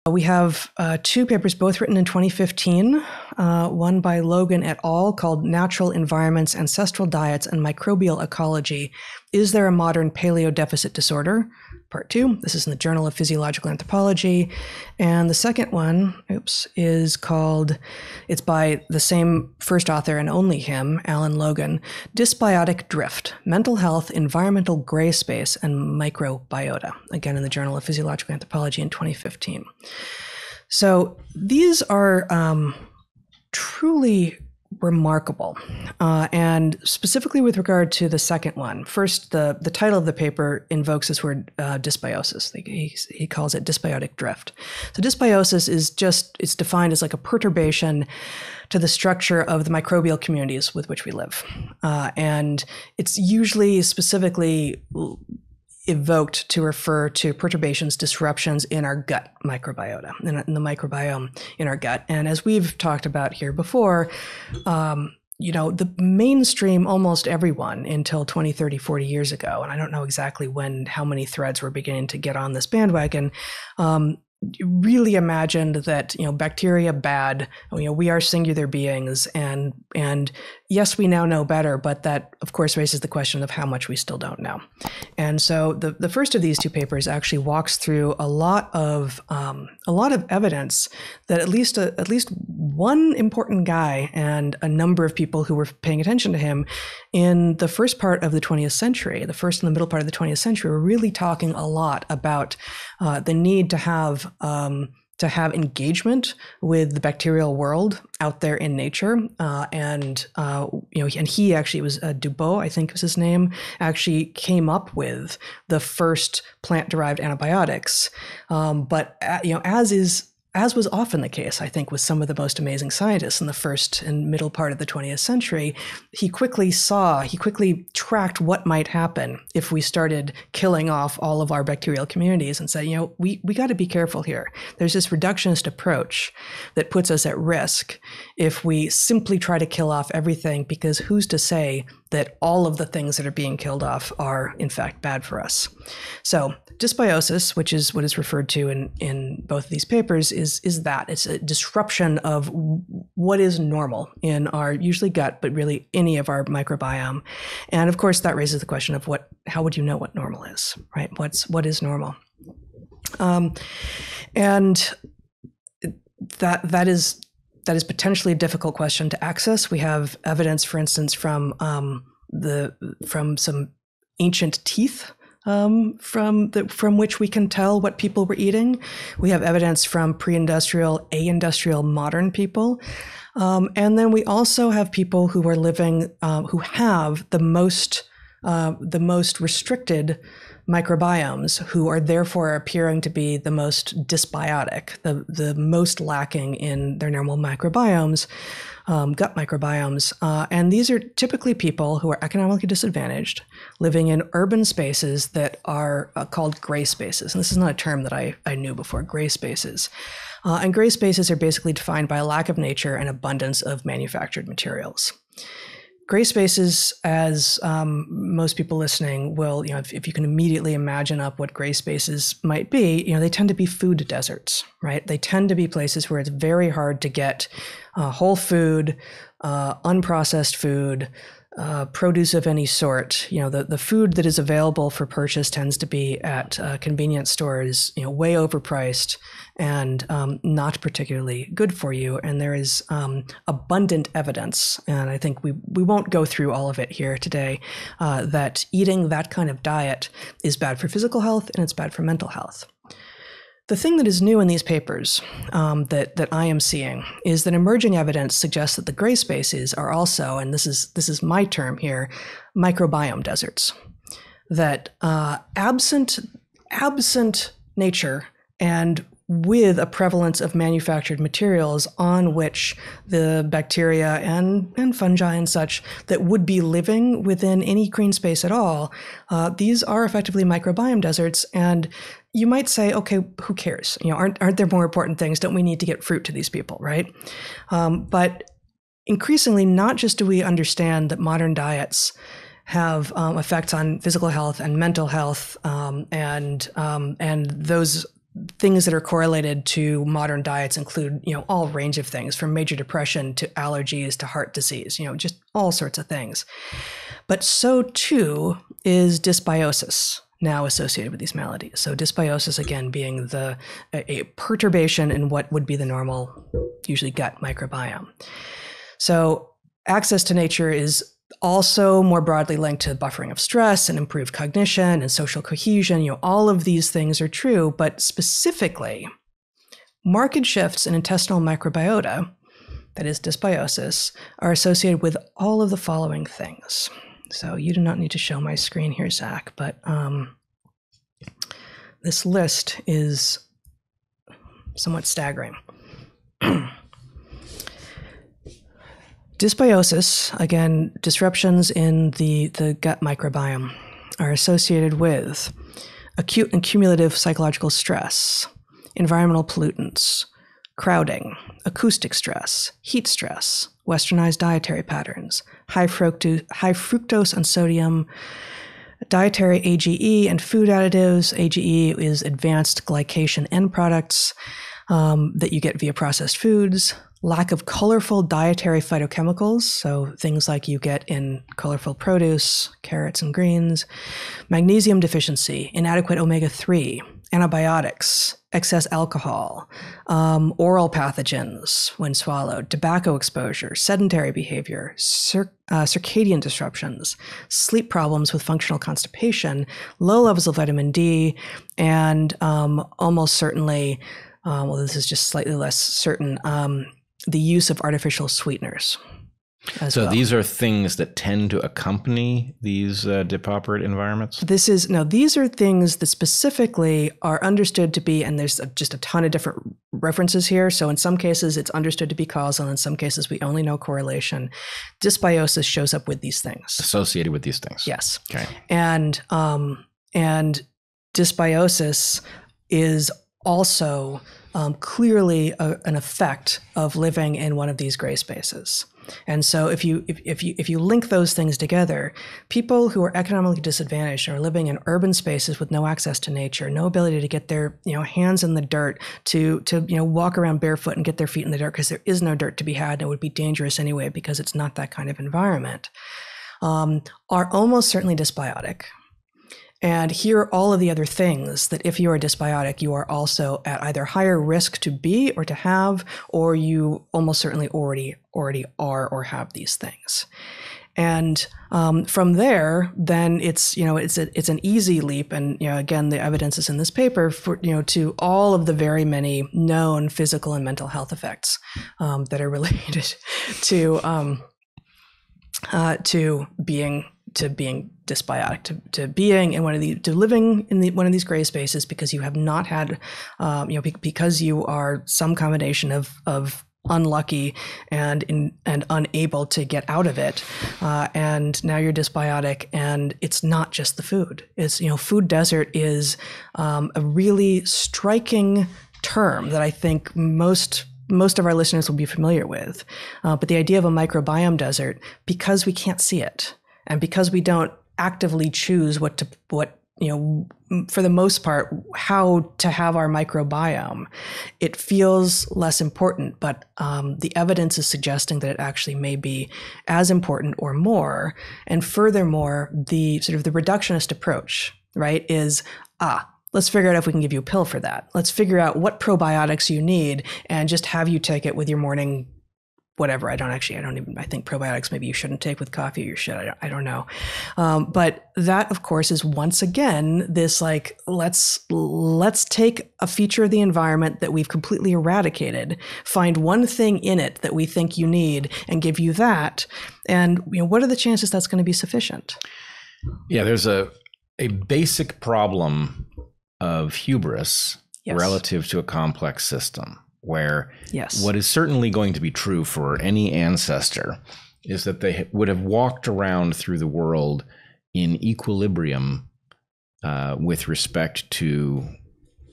We have two papers, both written in 2015, one by Logan et al. Called Natural Environments, Ancestral Diets, and Microbial Ecology. Is there a modern paleo-deficit disorder? Part 2. This is in the Journal of Physiological Anthropology. And the second one, is called, it's by the same first author and only him, Alan Logan, Dysbiotic Drift, Mental Health, Environmental Gray Space, and Microbiota, again in the Journal of Physiological Anthropology in 2015. So these are truly remarkable. And specifically with regard to the second one, first, the title of the paper invokes this word dysbiosis. He calls it dysbiotic drift. So dysbiosis is it's defined as like a perturbation to the structure of the microbial communities with which we live. And it's usually specifically evoked to refer to perturbations, disruptions in our gut microbiota, in the microbiome in our gut. And as we've talked about here before, the mainstream, almost everyone until 20, 30, 40 years ago, and I don't know exactly how many threads were beginning to get on this bandwagon, really imagined that, bacteria bad, we are singular beings, and yes, we now know better, but that of course raises the question of how much we still don't know. And so the first of these two papers actually walks through a lot of evidence that at least one important guy and a number of people who were paying attention to him in the first part of the 20th century, the first and the middle part of the 20th century, were really talking a lot about the need to have engagement with the bacterial world out there in nature. And he actually, it was Dubois, I think was his name, actually came up with the first plant-derived antibiotics. But as was often the case, I think, with some of the most amazing scientists in the first and middle part of the 20th century, he quickly tracked what might happen if we started killing off all of our bacterial communities and said, we got to be careful here. There's this reductionist approach that puts us at risk if we simply try to kill off everything, because who's to say that all of the things that are being killed off are in fact bad for us. So dysbiosis, which is what is referred to in both of these papers, is that it's a disruption of what is normal in our usually gut, but really any of our microbiome. And of course, that raises the question of how would you know what normal is, right? What is normal? And that is potentially a difficult question to access. We have evidence, for instance, from some ancient teeth from which we can tell what people were eating. We have evidence from pre-industrial, a-industrial modern people. And then we also have people who are living, who have the most restricted microbiomes, who are therefore appearing to be the most dysbiotic, the most lacking in their normal microbiomes, gut microbiomes. And these are typically people who are economically disadvantaged, living in urban spaces that are called gray spaces. And this is not a term that I knew before, gray spaces. And gray spaces are basically defined by a lack of nature and abundance of manufactured materials. Gray spaces, as most people listening will, if you can immediately imagine up what gray spaces might be, they tend to be food deserts, right? They tend to be places where it's very hard to get whole food, unprocessed food, produce of any sort. The food that is available for purchase tends to be at convenience stores, way overpriced and not particularly good for you. And there is abundant evidence, and I think we won't go through all of it here today, that eating that kind of diet is bad for physical health and it's bad for mental health. The thing that is new in these papers that I am seeing is that emerging evidence suggests that the gray spaces are also, and this is my term here, microbiome deserts. That absent nature and with a prevalence of manufactured materials on which the bacteria and fungi and such that would be living within any green space at all, these are effectively microbiome deserts. And you might say, okay, who cares? Aren't there more important things? Don't we need to get fruit to these people, right? But increasingly, not just do we understand that modern diets have effects on physical health and mental health, and those things that are correlated to modern diets include, all range of things from major depression to allergies to heart disease, just all sorts of things. But so too is dysbiosis now associated with these maladies. So dysbiosis, again, being a perturbation in what would be the normal, usually gut microbiome. So access to nature is also more broadly linked to buffering of stress and improved cognition and social cohesion. All of these things are true, but specifically, marked shifts in intestinal microbiota, that is dysbiosis, are associated with all of the following things. So you do not need to show my screen here, Zach, but this list is somewhat staggering. Dysbiosis, again, disruptions in the gut microbiome, are associated with acute and cumulative psychological stress, environmental pollutants, crowding, acoustic stress, heat stress, westernized dietary patterns, high fructose and sodium, dietary AGE and food additives. AGE is advanced glycation end products that you get via processed foods. Lack of colorful dietary phytochemicals, so things like you get in colorful produce, carrots and greens. Magnesium deficiency, inadequate omega-3, antibiotics, excess alcohol, oral pathogens when swallowed, tobacco exposure, sedentary behavior, circadian disruptions, sleep problems with functional constipation, low levels of vitamin D, and almost certainly, this is just slightly less certain, the use of artificial sweeteners. So these are things that tend to accompany these depauperate environments? These are things that specifically are understood to be, and there's just a ton of different references here. So in some cases, it's understood to be causal. In some cases, we only know correlation. Dysbiosis shows up with these things. Associated with these things. Yes. Okay. And dysbiosis is also clearly an effect of living in one of these gray spaces. And so if you link those things together, people who are economically disadvantaged are living in urban spaces with no access to nature, no ability to get their hands in the dirt, to walk around barefoot and get their feet in the dirt, because there is no dirt to be had and it would be dangerous anyway because it's not that kind of environment, are almost certainly dysbiotic. And here are all of the other things that if you are dysbiotic, you are also at either higher risk to be or to have, or you almost certainly already are or have these things. And from there, then it's an easy leap. And again, the evidence is in this paper for to all of the very many known physical and mental health effects that are related to being dysbiotic, to being in to living in one of these gray spaces because you have not had, because you are some combination of unlucky and unable to get out of it, and now you're dysbiotic. And it's not just the food. It's food desert is a really striking term that I think most of our listeners will be familiar with. But the idea of a microbiome desert, because we can't see it, and because we don't actively choose for the most part, how to have our microbiome, it feels less important. But the evidence is suggesting that it actually may be as important or more. And furthermore, the sort of the reductionist approach, right, is, let's figure out if we can give you a pill for that. Let's figure out what probiotics you need and just have you take it with your morning whatever. I think probiotics maybe you shouldn't take with coffee, you should, I don't know. But that, of course, is once again this let's take a feature of the environment that we've completely eradicated, find one thing in it that we think you need and give you that. And what are the chances that's going to be sufficient? Yeah, there's a basic problem of hubris relative to a complex system, where what is certainly going to be true for any ancestor is that they would have walked around through the world in equilibrium with respect to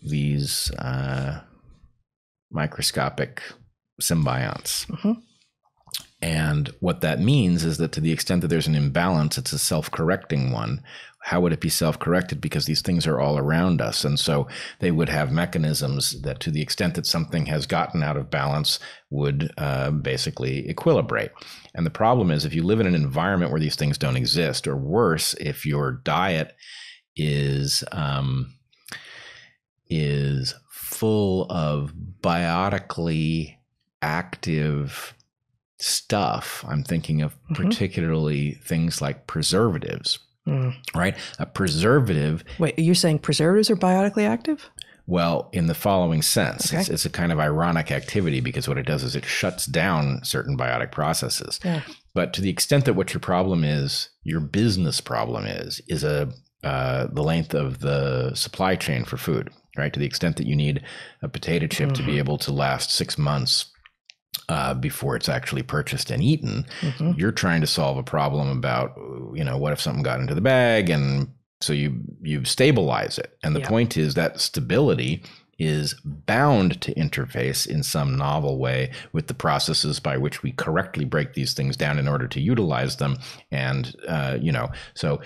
these microscopic symbionts. Mm-hmm. And what that means is that to the extent that there's an imbalance, it's a self-correcting one. how would it be self-corrected? Because these things are all around us. And so they would have mechanisms that, to the extent that something has gotten out of balance, would basically equilibrate. And the problem is, if you live in an environment where these things don't exist, or worse, if your diet is full of biotically active stuff. I'm thinking of particularly things like preservatives, right? A preservative. Wait, you're saying preservatives are biotically active? Well, in the following sense, it's a kind of ironic activity, because what it does is it shuts down certain biotic processes. Yeah. But to the extent that what your problem is, your business problem is the length of the supply chain for food, right? To the extent that you need a potato chip to be able to last 6 months before it's actually purchased and eaten, you're trying to solve a problem about, what if something got into the bag? And so you stabilize it. And the point is that stability is bound to interface in some novel way with the processes by which we correctly break these things down in order to utilize them. And, so,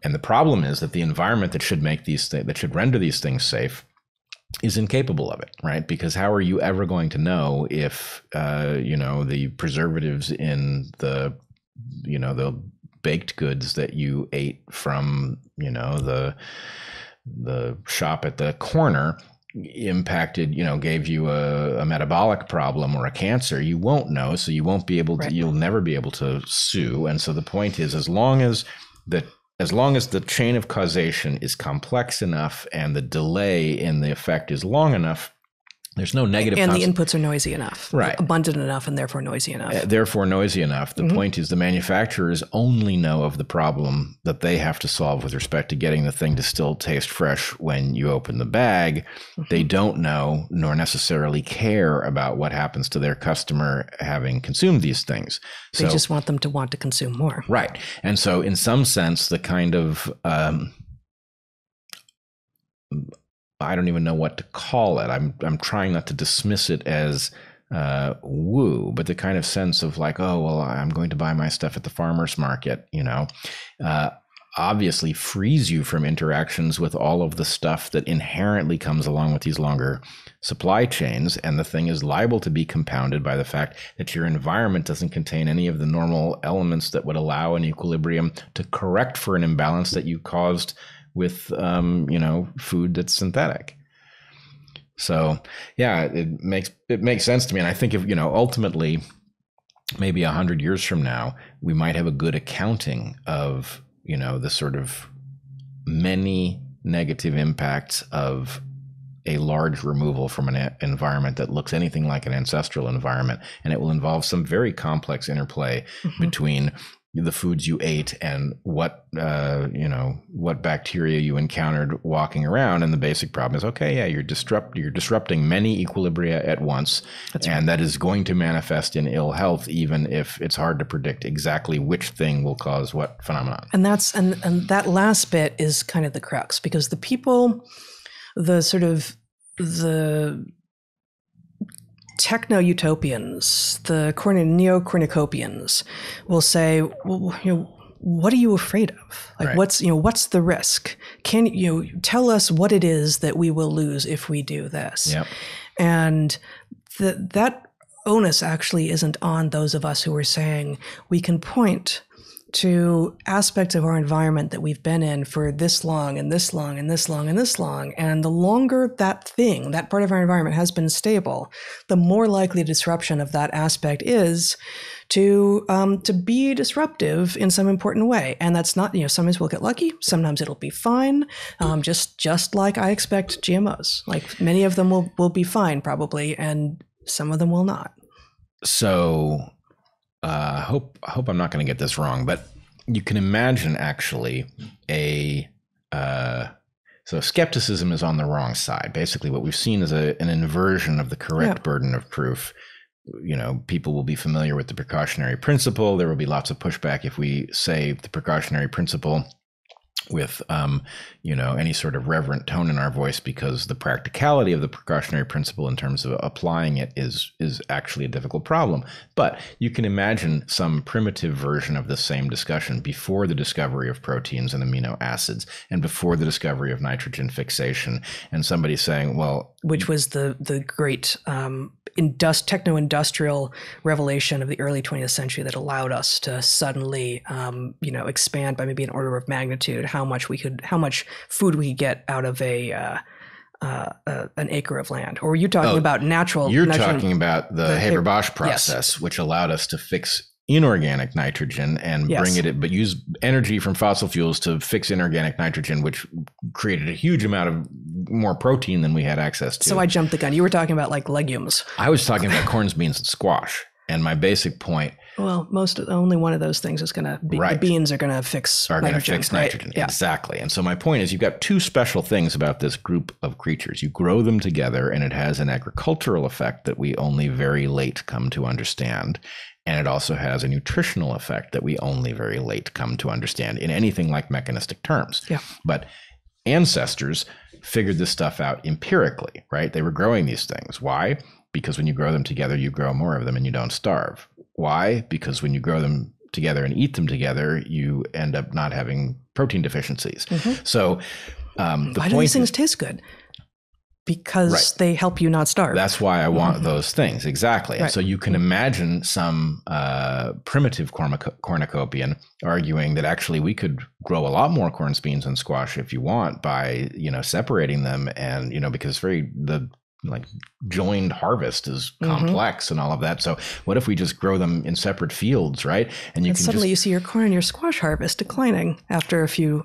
and the problem is that the environment that should make these things, that should render these things safe, is incapable of it, right? Because how are you ever going to know if, the preservatives in the baked goods that you ate from, the shop at the corner impacted, gave you a metabolic problem or a cancer? You won't know. So you won't be able to, you'll never be able to sue. And so the point is, as long as the chain of causation is complex enough and the delay in the effect is long enough, there's no negative. And the inputs are noisy enough, right? Abundant enough, and therefore noisy enough. The point is, the manufacturers only know of the problem that they have to solve with respect to getting the thing to still taste fresh when you open the bag. They don't know, nor necessarily care about what happens to their customer having consumed these things. They just want them to want to consume more. Right. And so in some sense, the kind of, I don't even know what to call it. I'm trying not to dismiss it as woo, but the kind of sense of like, oh, well, I'm going to buy my stuff at the farmer's market, obviously frees you from interactions with all of the stuff that inherently comes along with these longer supply chains. And the thing is liable to be compounded by the fact that your environment doesn't contain any of the normal elements that would allow an equilibrium to correct for an imbalance that you caused with, food that's synthetic. So, yeah, it makes sense to me. And I think if, ultimately, maybe 100 years from now, we might have a good accounting of, the sort of many negative impacts of a large removal from an environment that looks anything like an ancestral environment. And it will involve some very complex interplay between the foods you ate and what bacteria you encountered walking around. And the basic problem is, you're disrupting many equilibria at once. That's right. And that is going to manifest in ill health, even if it's hard to predict exactly which thing will cause what phenomenon. And that last bit is kind of the crux, because the people, the techno-utopians, the neo-cornucopians will say, well, what are you afraid of? Like, what's the risk? Can you tell us what it is that we will lose if we do this? Yep. And that onus actually isn't on those of us who are saying we can point to aspects of our environment that we've been in for this long and this long and this long and this long. And the longer that part of our environment has been stable, the more likely disruption of that aspect is to be disruptive in some important way. And that's not, sometimes we'll get lucky. Sometimes it'll be fine. Just like I expect GMOs, like many of them will be fine probably, and some of them will not. So, hope I'm not going to get this wrong, but you can imagine actually so skepticism is on the wrong side. Basically, what we've seen is an inversion of the correct burden of proof. People will be familiar with the precautionary principle. There will be lots of pushback if we say the precautionary principle with any sort of reverent tone in our voice, because the practicality of the precautionary principle in terms of applying it is actually a difficult problem. But you can imagine some primitive version of the same discussion before the discovery of proteins and amino acids and before the discovery of nitrogen fixation, and somebody saying, well, which was the great techno-industrial revelation of the early 20th century that allowed us to suddenly expand by maybe an order of magnitude how much food we could get out of an acre of land. Or were you talking about natural? You're talking about the Haber-Bosch process, yes, which allowed us to fix inorganic nitrogen and bring it, but use energy from fossil fuels to fix inorganic nitrogen, which created a huge amount of more protein than we had access to. So I jumped the gun. You were talking about like legumes. I was talking about corns, beans, and squash. And my basic point. Well, only one of those things is going to be, the beans are going to fix nitrogen. Right? Yeah. Exactly. And so my point is, you've got two special things about this group of creatures. You grow them together, and it has an agricultural effect that we only very late come to understand. And it also has a nutritional effect that we only very late come to understand in anything like mechanistic terms. Yeah. But ancestors figured this stuff out empirically, right? They were growing these things. Why? Because when you grow them together, you grow more of them and you don't starve. Why? Because when you grow them together and eat them together, you end up not having protein deficiencies. Mm-hmm. So why do these things taste good? Because they help you not starve. That's why I want those things. Exactly. Right. And so you can imagine some primitive cornucopian arguing that actually we could grow a lot more corns, beans, and squash if you want by, separating them. And, because the joined harvest is complex and all of that. So what if we just grow them in separate fields, right? And you suddenly you see your corn and your squash harvest declining after a few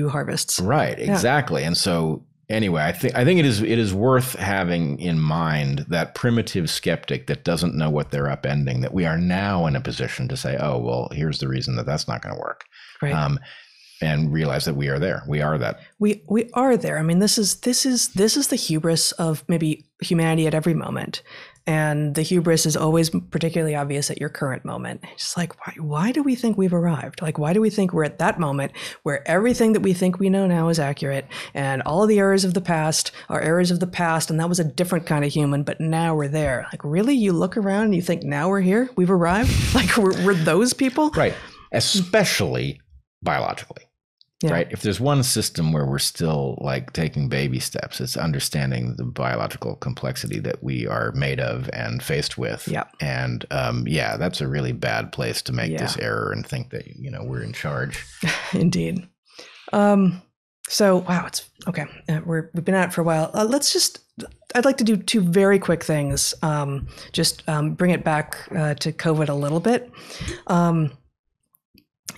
harvests. Right. Exactly. And so anyway, I think it is worth having in mind that primitive skeptic that doesn't know what they're upending, that we are now in a position to say, oh, well, here's the reason that that's not going to work. Right. And realize that we are there. We are that. We are there. I mean, this is the hubris of maybe humanity at every moment. And the hubris is always particularly obvious at your current moment. It's like, why do we think we've arrived? Like, why do we think we're at that moment where everything that we think we know now is accurate and all of the errors of the past are errors of the past, and that was a different kind of human, but now we're there? Like, really? You look around and you think, now we're here? We've arrived? Like, we're those people? Right. Especially biologically. Yeah. Right. If there's one system where we're still like taking baby steps, it's understanding the biological complexity that we are made of and faced with. Yeah. And that's a really bad place to make this error and think that, we're in charge. Indeed. So, wow, it's okay. We've been at it for a while. I'd like to do two very quick things. Bring it back to COVID a little bit.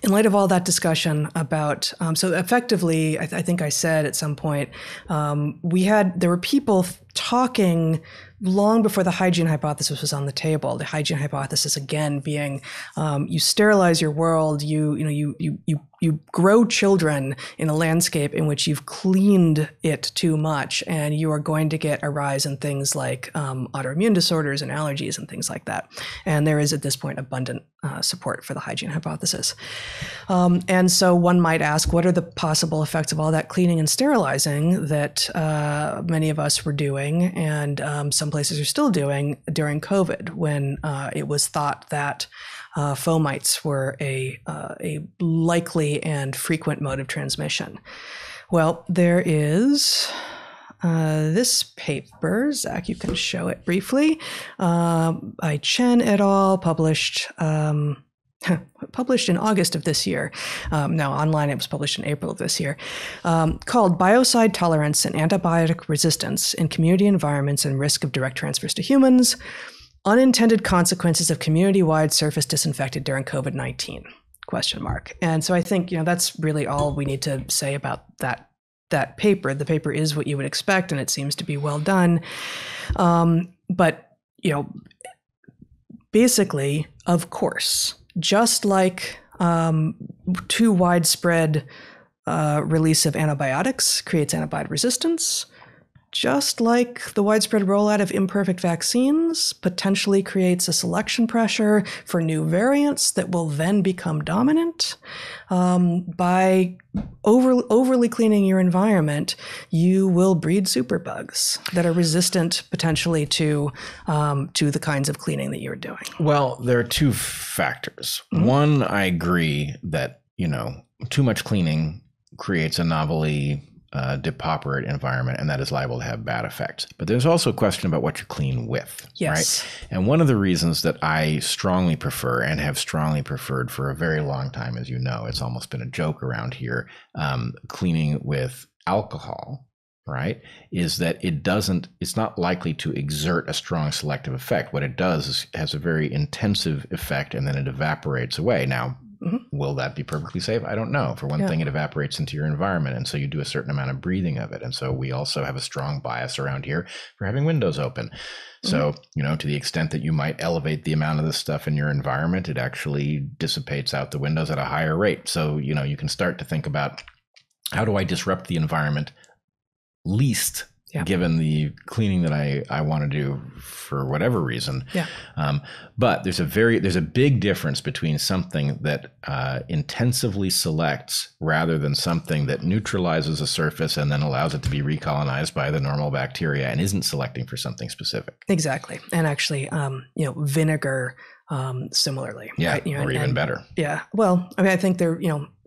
In light of all that discussion about, so effectively, I think I said at some point, there were people talking long before the hygiene hypothesis was on the table. The hygiene hypothesis, again, being you sterilize your world, you grow children in a landscape in which you've cleaned it too much, and you are going to get a rise in things like autoimmune disorders and allergies and things like that. And there is at this point abundant support for the hygiene hypothesis. And so one might ask, what are the possible effects of all that cleaning and sterilizing that many of us were doing, and some places are still doing during COVID, when it was thought that fomites were a likely and frequent mode of transmission? Well, there is this paper, Zach, you can show it briefly, by Chen et al., published in August of this year. Now, online, it was published in April of this year, called Biocide-tolerance and antibiotic-resistance in community environments and risk of direct transfers to humans. Unintended consequences of community-wide surface disinfected during COVID-19, ? And so I think, that's really all we need to say about that paper. The paper is what you would expect, and it seems to be well done. But, basically, of course, just like too widespread release of antibiotics creates antibiotic resistance, just like the widespread rollout of imperfect vaccines potentially creates a selection pressure for new variants that will then become dominant, by overly cleaning your environment, you will breed superbugs that are resistant potentially to the kinds of cleaning that you're doing. Well, there are two factors. One, I agree that, too much cleaning creates a novelty depauperate environment, and that is liable to have bad effects. But there's also a question about what you clean with, yes. right? And one of the reasons that I strongly prefer and have strongly preferred for a very long time, as you know, it's almost been a joke around here, cleaning with alcohol, right, is that it's not likely to exert a strong selective effect. What it does is has a very intensive effect, and then it evaporates away. Now, will that be perfectly safe? I don't know. For one thing, it evaporates into your environment, and so you do a certain amount of breathing of it. And so we also have a strong bias around here for having windows open. So, to the extent that you might elevate the amount of this stuff in your environment, it actually dissipates out the windows at a higher rate. So, you can start to think about, how do I disrupt the environment least, given the cleaning that I want to do for whatever reason. But there's a big difference between something that intensively selects rather than something that neutralizes a surface and then allows it to be recolonized by the normal bacteria and isn't selecting for something specific. Exactly. And actually, vinegar, similarly. Yeah, right? or even better. Yeah. Well, I think they're,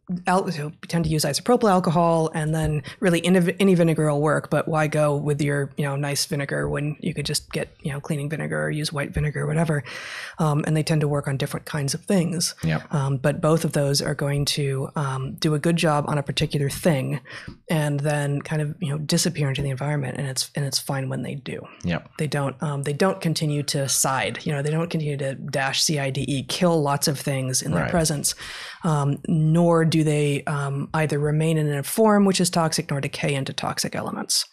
we tend to use isopropyl alcohol, and then really any vinegar will work, but why go with your nice vinegar when you could just get cleaning vinegar or use white vinegar or whatever, and they tend to work on different kinds of things. But both of those are going to do a good job on a particular thing, and then kind of disappear into the environment, and it's fine when they do. They don't continue to side, they don't continue to -CIDE, kill lots of things in their presence, nor do they either remain in a form which is toxic nor decay into toxic elements.